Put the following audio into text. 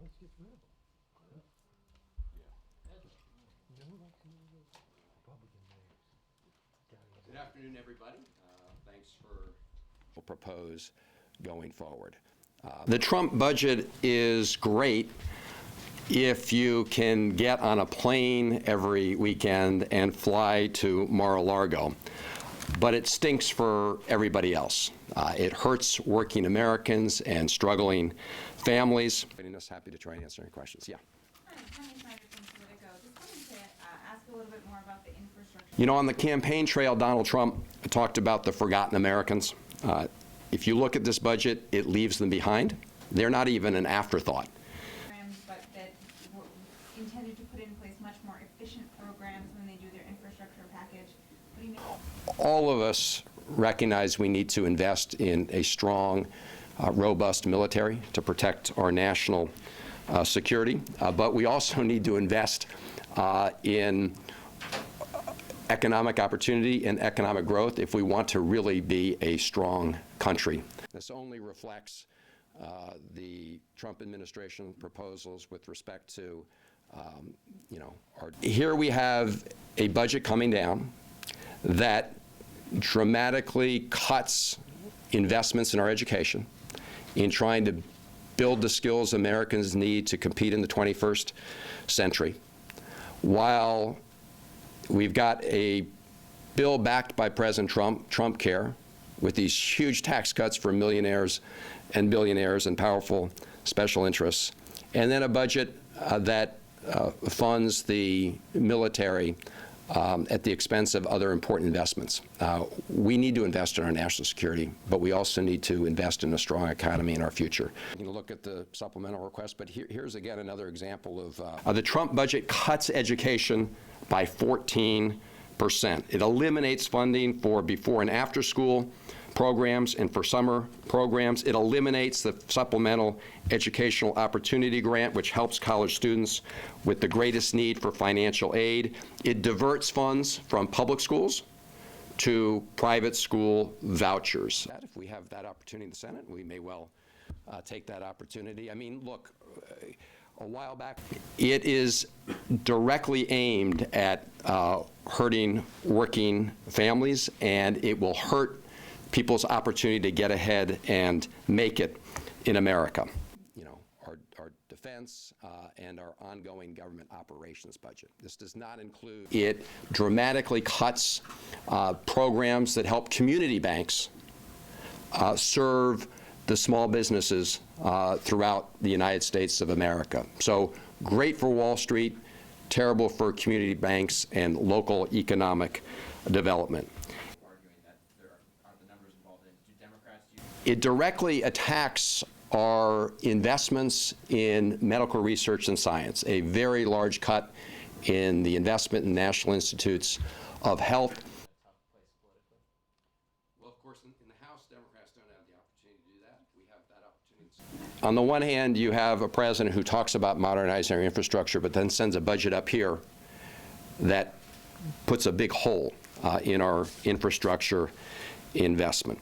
Good afternoon, everybody. Thanks for propose going forward. The Trump budget is great if you can get on a plane every weekend and fly to Mar-a-Lago, but it stinks for everybody else. It hurts working Americans and struggling families. I'm happy to try and answer any questions. Yeah. You know, on the campaign trail, Donald Trump talked about the forgotten Americans. If you look at this budget, it leaves them behind. They're not even an afterthought. But that were intended to put in place much more efficient programs when they do their infrastructure package. What do you mean? All of us recognize we need to invest in a strong, robust military to protect our national security, but we also need to invest in economic opportunity and economic growth if we want to really be a strong country. This only reflects the Trump administration proposals with respect to, Here we have a budget coming down that dramatically cuts investments in our education in trying to build the skills Americans need to compete in the 21st century, while we've got a bill backed by President Trump, Trump Care, with these huge tax cuts for millionaires and billionaires and powerful special interests, and then a budget that funds the military at the expense of other important investments. We need to invest in our national security, but we also need to invest in a strong economy in our future. You can look at the supplemental request, but here's again another example of the Trump budget cuts education by 14%. It eliminates funding for before and after school programs and for summer programs. It eliminates the Supplemental Educational Opportunity Grant, which helps college students with the greatest need for financial aid. It diverts funds from public schools to private school vouchers. If we have that opportunity in the Senate, we may well take that opportunity. I mean, look, a while back, it is directly aimed at hurting working families, and it will hurt people's opportunity to get ahead and make it in America. You know, our defense and our ongoing government operations budget. This does not include. It dramatically cuts programs that help community banks serve the small businesses throughout the United States of America. So great for Wall Street, terrible for community banks and local economic development. It directly attacks our investments in medical research and science, a very large cut in the investment in National Institutes of Health. Well, of course, in the House, Democrats don't have the opportunity to do that. We have that opportunity. On the one hand, you have a president who talks about modernizing our infrastructure, but then sends a budget up here that puts a big hole in our infrastructure investment.